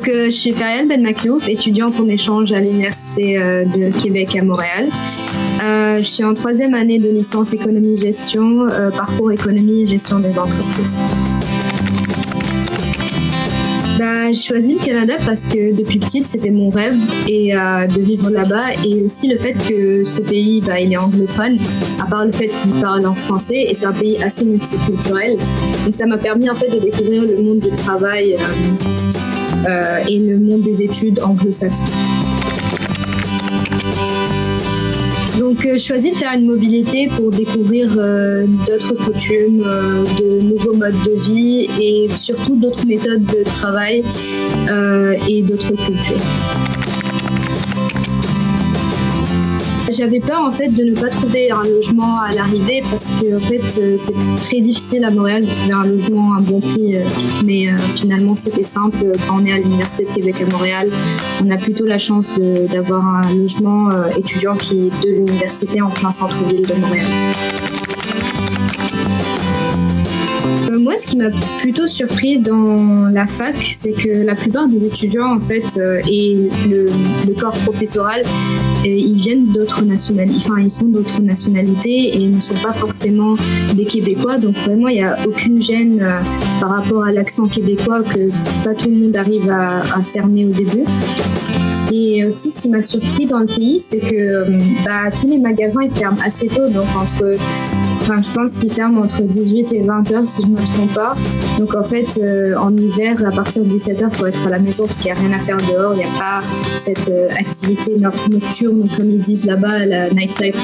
Je suis Ferial Ben Maklouf, étudiante en échange à l'Université de Québec à Montréal. Je suis en 3e année de licence économie-gestion, parcours économie et gestion des entreprises. J'ai choisi le Canada parce que depuis petite, c'était mon rêve de vivre là-bas, et aussi le fait que ce pays, il est anglophone, à part le fait qu'il parle en français, et c'est un pays assez multiculturel. Donc ça m'a permis en fait de découvrir le monde du travail et le monde des études anglo-saxons. Donc, je choisis de faire une mobilité pour découvrir d'autres coutumes, de nouveaux modes de vie et surtout d'autres méthodes de travail et d'autres cultures. J'avais peur en fait de ne pas trouver un logement à l'arrivée parce que en fait c'est très difficile à Montréal de trouver un logement à un bon prix, mais finalement c'était simple. Quand on est à l'Université de Québec à Montréal, on a plutôt la chance d'avoir un logement étudiant qui est de l'université en plein centre-ville de Montréal. Moi, ce qui m'a plutôt surpris dans la fac, c'est que la plupart des étudiants, en fait, et le corps professoral, ils viennent d'autres nationalités. Enfin, ils sont d'autres nationalités et ils ne sont pas forcément des Québécois. Donc, vraiment, il n'y a aucune gêne par rapport à l'accent québécois que pas tout le monde arrive à cerner au début. Et aussi, ce qui m'a surpris dans le pays, c'est que tous les magasins, ils ferment assez tôt. Donc, je pense qu'ils ferment entre 18 et 20 heures, si je ne me trompe pas. Donc, en fait, en hiver, à partir de 17 heures, il faut être à la maison parce qu'il n'y a rien à faire dehors. Il n'y a pas cette activité nocturne, comme ils disent là-bas, la nightlife.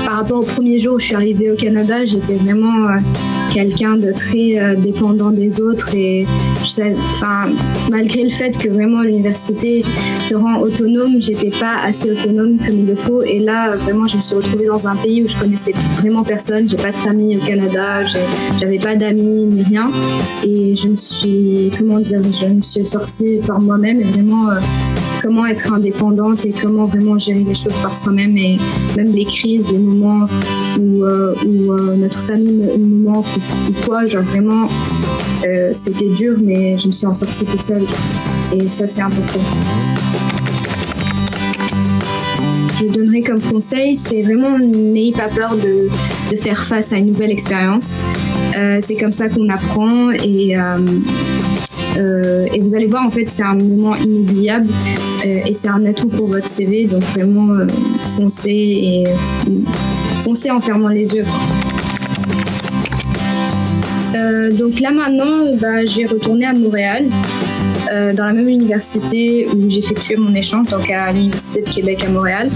Par rapport au premier jour où je suis arrivée au Canada, j'étais vraiment quelqu'un de très dépendant des autres, et malgré le fait que vraiment l'université te rend autonome, j'étais pas assez autonome comme il le faut, et là vraiment je me suis retrouvée dans un pays où je connaissais vraiment personne, j'ai pas de famille au Canada, j'avais pas d'amis ni rien, et je me suis sortie par moi-même, et vraiment comment être indépendante et comment vraiment gérer les choses par soi-même, et même les crises, les moments où notre famille nous manque ou quoi, vraiment c'était dur, mais je me suis en sortie toute seule, et ça c'est important. Je donnerais comme conseil, c'est vraiment n'ayez pas peur de faire face à une nouvelle expérience. C'est comme ça qu'on apprend, et vous allez voir, en fait, c'est un moment inoubliable et c'est un atout pour votre CV. Donc vraiment, foncez en fermant les yeux. Donc là maintenant, j'ai retourné à Montréal, dans la même université où j'ai effectué mon échange, donc à l'Université de Québec à Montréal,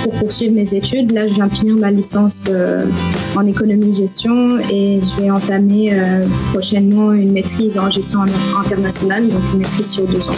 pour poursuivre mes études. Là, je viens de finir ma licence en économie-gestion, et je vais entamer prochainement une maîtrise en gestion internationale, donc une maîtrise sur 2 ans.